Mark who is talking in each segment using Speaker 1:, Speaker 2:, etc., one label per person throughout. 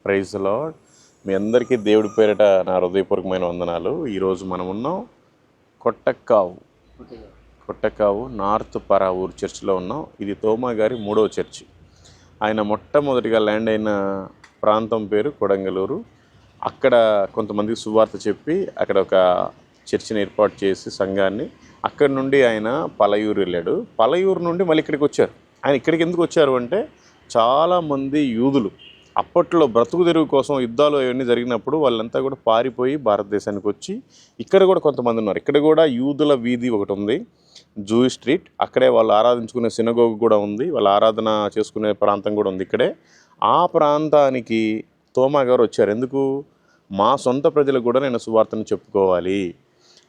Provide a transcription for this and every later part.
Speaker 1: Praise lord. మీ అందరికీ దేవుడి పేరిట నా హృదయపూర్వకమైన వందనాలు. ఈరోజు మనం ఉన్నాం కొట్టకావు నార్త్ పరావూర్ చర్చిలో ఉన్నాం. ఇది తోమా గారి 3వ చర్చి. ఆయన మొట్టమొదటిగా ల్యాండ్ అయిన ప్రాంతం పేరు కొడంగలూరు. అక్కడ కొంతమందికి సువార్త చెప్పి అక్కడ ఒక చర్చిని ఏర్పాటు చేసి సంఘాన్ని, అక్కడి నుండి ఆయన పలయూరు వెళ్ళాడు. పలయూరు నుండి మళ్ళీ ఇక్కడికి వచ్చారు. ఆయన ఇక్కడికి ఎందుకు వచ్చారు అంటే, చాలామంది యూదులు అప్పట్లో బ్రతుకు తెరువు కోసం యుద్ధాలు అవన్నీ జరిగినప్పుడు వాళ్ళంతా కూడా పారిపోయి భారతదేశానికి వచ్చి ఇక్కడ కూడా కొంతమంది ఉన్నారు. ఇక్కడ కూడా యూదుల వీధి ఒకటి ఉంది, జూయిష్ స్ట్రీట్. అక్కడే వాళ్ళు ఆరాధించుకునే సినగోగు కూడా ఉంది, వాళ్ళు ఆరాధన చేసుకునే ప్రాంతం కూడా ఉంది ఇక్కడే. ఆ ప్రాంతానికి తోమా గారు వచ్చారు. ఎందుకు? మా సొంత ప్రజలకు కూడా నేను సువార్తను చెప్పుకోవాలి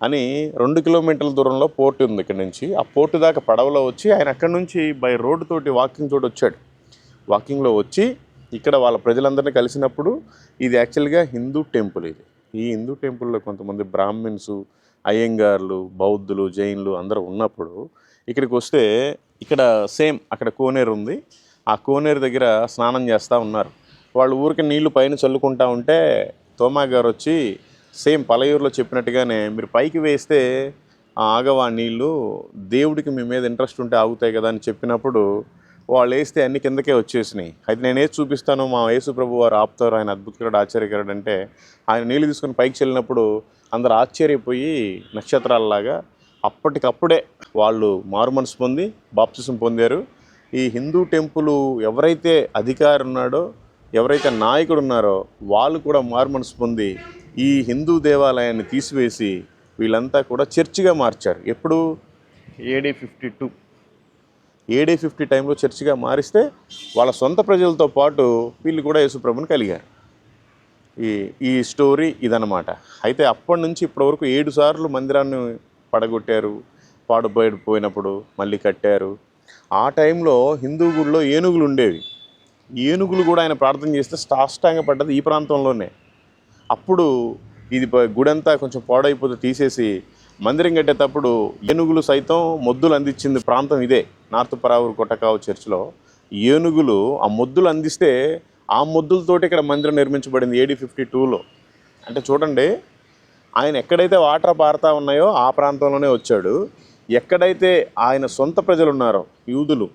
Speaker 1: అని. 2 కిలోమీటర్ల దూరంలో పోర్టు ఉంది ఇక్కడ నుంచి. ఆ పోర్టు దాకా పడవలో వచ్చి ఆయన అక్కడి నుంచి బై రోడ్డు తోటి వాకింగ్ తోటి వచ్చాడు. వాకింగ్లో వచ్చి ఇక్కడ వాళ్ళ ప్రజలందరినీ కలిసినప్పుడు, ఇది యాక్చువల్గా హిందూ టెంపుల్. ఈ హిందూ టెంపుల్లో కొంతమంది బ్రాహ్మిన్స్, అయ్యంగార్లు, బౌద్ధులు, జైన్లు అందరూ ఉన్నప్పుడు ఇక్కడికి వస్తే, ఇక్కడ సేమ్ అక్కడ కోనేరు ఉంది, ఆ కోనేరు దగ్గర స్నానం చేస్తూ ఉన్నారు. వాళ్ళు ఊరికి నీళ్లు పైన చల్లుకుంటా ఉంటే తోమా గారు వచ్చి సేమ్ పలయూరులో చెప్పినట్టుగానే, మీరు పైకి వేస్తే ఆగవా నీళ్ళు, దేవుడికి మీ మీద ఇంట్రెస్ట్ ఉంటే ఆగుతాయి కదా అని చెప్పినప్పుడు వాళ్ళు వేస్తే అన్ని కిందకే వచ్చేసినాయి. అయితే నేను ఏది చూపిస్తాను, మా యేసు ప్రభు వారు ఆపుతారు, ఆయన అద్భుతకరుడు, ఆశ్చర్యకరుడు అంటే, ఆయన నీళ్ళు తీసుకుని పైకి చెల్లినప్పుడు అందరు ఆశ్చర్యపోయి నక్షత్రాలలాగా అప్పటికప్పుడే వాళ్ళు మారుమనసు పొంది బాప్తిసం పొందారు. ఈ హిందూ టెంపుల్ ఎవరైతే అధికారి ఉన్నాడో, ఎవరైతే నాయకుడు ఉన్నారో వాళ్ళు కూడా మారుమనసు పొంది ఈ హిందూ దేవాలయాన్ని తీసివేసి వీళ్ళంతా కూడా చర్చిగా మార్చారు. ఎప్పుడు? AD 52 50 టైంలో చర్చిగా మారిస్తే వాళ్ళ సొంత ప్రజలతో పాటు వీళ్ళు కూడా యేసుప్రభుని కలిగారు. ఈ స్టోరీ ఇదన్నమాట. అయితే అప్పటి నుంచి ఇప్పటి వరకు 7 సార్లు మందిరాన్ని పడగొట్టారు. పాడుపోయినప్పుడు మళ్ళీ కట్టారు. ఆ టైంలో హిందూ గుడిలో ఏనుగులు ఉండేవి. ఏనుగులు కూడా ఆయన ప్రార్థన చేస్తే సాష్టాంగ పడ్డది ఈ ప్రాంతంలోనే. అప్పుడు ఇది గుడంతా కొంచెం పాడైపోతే తీసేసి మందిరం కట్టేటప్పుడు ఏనుగులు సైతం మొద్దులు అందించింది ప్రాంతం ఇదే. నార్త్ పరావూరు కొట్టకావు చర్చిలో ఏనుగులు ఆ మొద్దులు అందిస్తే ఆ మొద్దులతోటి ఇక్కడ మందిరం నిర్మించబడింది AD 52లో. అంటే చూడండి, ఆయన ఎక్కడైతే వాటర్ పారుతూ ఉన్నాయో ఆ ప్రాంతంలోనే వచ్చాడు. ఎక్కడైతే ఆయన సొంత ప్రజలు ఉన్నారో, యూదులు,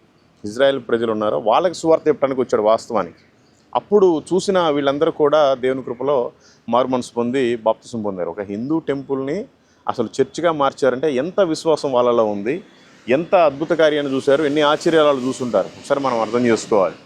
Speaker 1: ఇజ్రాయెల్ ప్రజలు ఉన్నారో, వాళ్ళకి సువార్త చెప్పడానికి వచ్చాడు వాస్తవానికి. అప్పుడు చూసిన వీళ్ళందరూ కూడా దేవుని కృపలో మారుమనసు పొంది బాప్తిసం పొందారు. ఒక హిందూ టెంపుల్ని అసలు చర్చిగా మార్చారంటే ఎంత విశ్వాసం వాళ్ళలో ఉంది, ఎంత అద్భుత కార్యాన్ని చూశారు, ఎన్ని ఆశ్చర్యాలు చూసుంటారు, ఒకసారి మనం అర్థం చేసుకోవాలి.